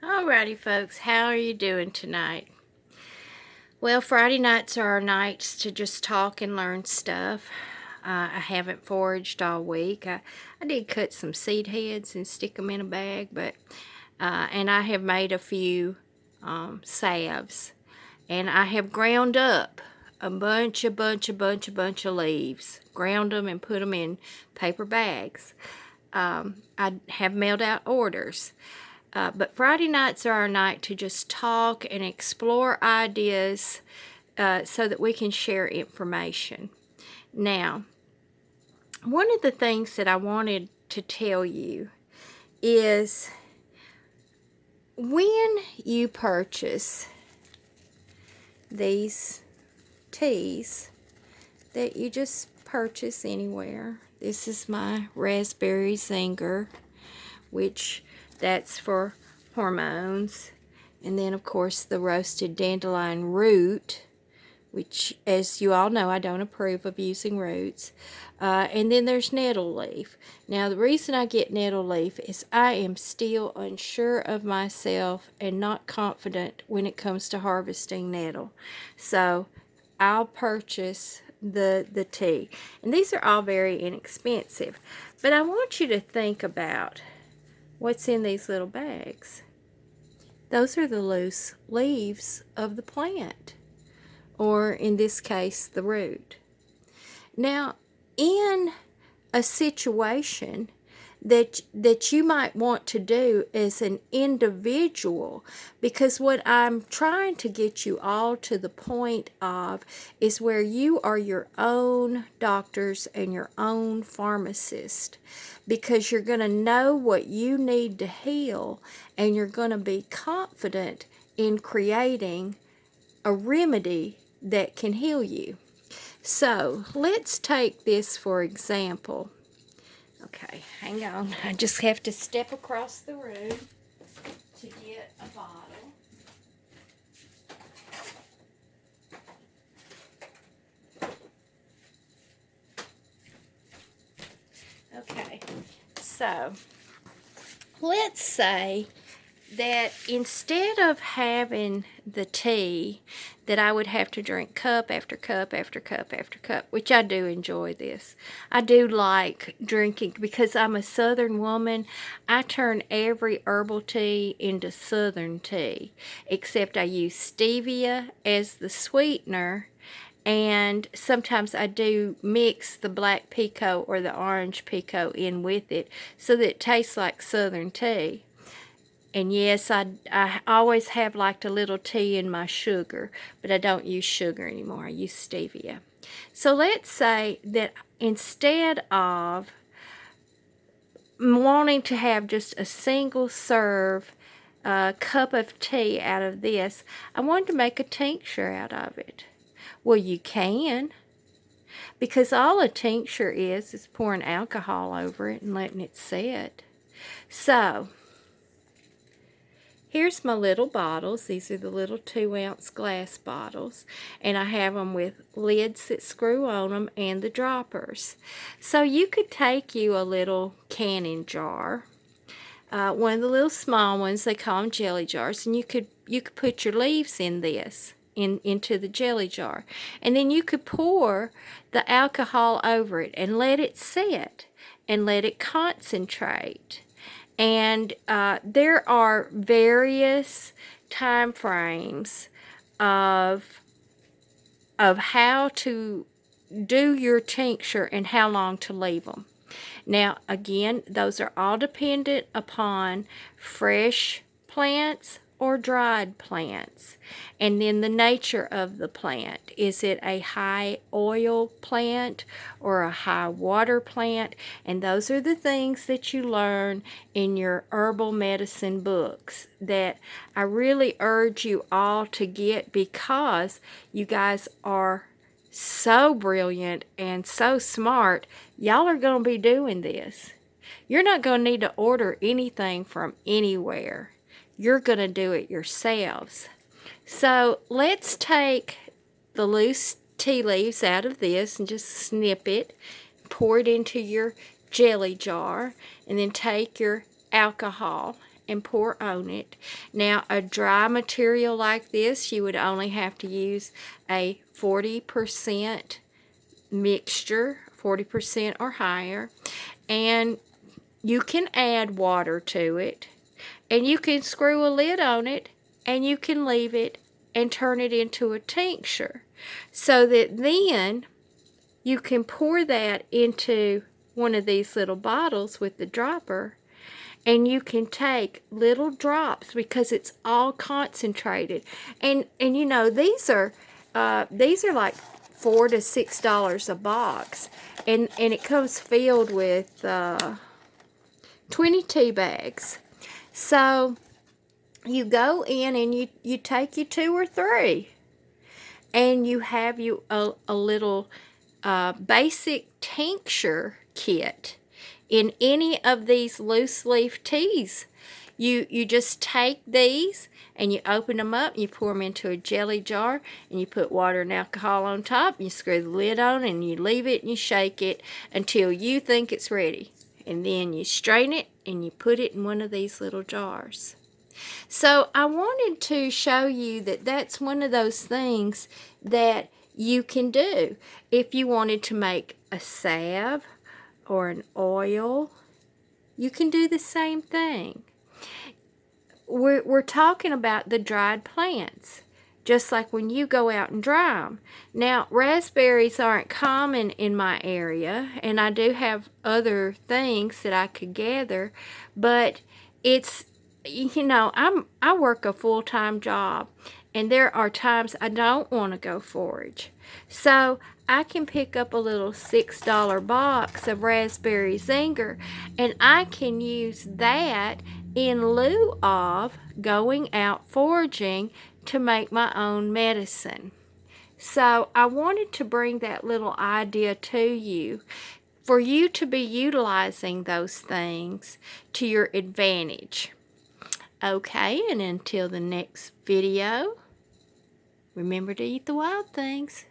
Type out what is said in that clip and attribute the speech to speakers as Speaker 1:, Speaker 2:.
Speaker 1: Alrighty, folks, how are you doing tonight? Well, Friday nights are our nights to just talk and learn stuff. I haven't foraged all week. I did cut some seed heads and stick them in a bag, but and I have made a few salves, and I have ground up a bunch of leaves. Ground them and put them in paper bags. I have mailed out orders. But Friday nights are our night to just talk and explore ideas so that we can share information. Now, one of the things that I wanted to tell you is when you purchase these teas that you just purchase anywhere. This is my raspberry zinger, which that's for hormones. And then, of course, the roasted dandelion root, which, as you all know, I don't approve of using roots. And then there's nettle leaf. Now, the reason I get nettle leaf is I am still unsure of myself and not confident when it comes to harvesting nettle. So I'll purchase the tea. And these are all very inexpensive. But I want you to think about what's in these little bags. Those are the loose leaves of the plant, or in this case, the root. Now, in a situation that you might want to do as an individual, because what I'm trying to get you all to the point of is where you are your own doctors and your own pharmacist, because you're going to know what you need to heal, and you're going to be confident in creating a remedy that can heal you. So let's take this for example. Okay, hang on. I just have to step across the room to get a bottle. Okay, so let's say that instead of having the tea, that I would have to drink cup after cup after cup after cup, which I do enjoy this. I do like drinking because I'm a Southern woman. I turn every herbal tea into Southern tea, except I use stevia as the sweetener. And sometimes I do mix the black pekoe or the orange pekoe in with it so that it tastes like Southern tea. And yes, I always have liked a little tea in my sugar, but I don't use sugar anymore. I use stevia. So let's say that instead of wanting to have just a single serve cup of tea out of this, I wanted to make a tincture out of it. Well, you can, because all a tincture is pouring alcohol over it and letting it sit. So here's my little bottles. These are the little 2-ounce glass bottles, and I have them with lids that screw on them and the droppers. So you could take you a little canning jar, one of the little small ones, they call them jelly jars, and you could put your leaves in this, into the jelly jar, and then you could pour the alcohol over it and let it sit and let it concentrate. And there are various time frames of how to do your tincture and how long to leave them. Now, again, those are all dependent upon fresh plants or dried plants, and then the nature of the plant. Is it a high oil plant or a high water plant? And those are the things that you learn in your herbal medicine books that I really urge you all to get, because you guys are so brilliant and so smart. Y'all are going to be doing this. You're not going to need to order anything from anywhere. You're going to do it yourselves. So let's take the loose tea leaves out of this and just snip it, pour it into your jelly jar, and then take your alcohol and pour on it. Now, a dry material like this, you would only have to use a 40% mixture, 40% or higher, and you can add water to it, and you can screw a lid on it, and you can leave it and turn it into a tincture, so that then you can pour that into one of these little bottles with the dropper, and you can take little drops because it's all concentrated. And you know, these are like $4 to $6 a box, and it comes filled with 20 tea bags. So you go in and you take you 2 or 3, and you have you a little basic tincture kit in any of these loose leaf teas. You just take these and you open them up, and you pour them into a jelly jar, and you put water and alcohol on top, and you screw the lid on, and you leave it and you shake it until you think it's ready. And then you strain it and you put it in one of these little jars. So I wanted to show you that that's one of those things that you can do. If you wanted to make a salve or an oil, you can do the same thing. We're talking about the dried plants, just like when you go out and dry them. Now, raspberries aren't common in my area, and I do have other things that I could gather, but it's, you know, I work a full-time job, and there are times I don't want to go forage. So I can pick up a little $6 box of raspberry zinger, and I can use that in lieu of going out foraging to make my own medicine. So I wanted to bring that little idea to you for you to be utilizing those things to your advantage. Okay, and until the next video, remember to eat the wild things.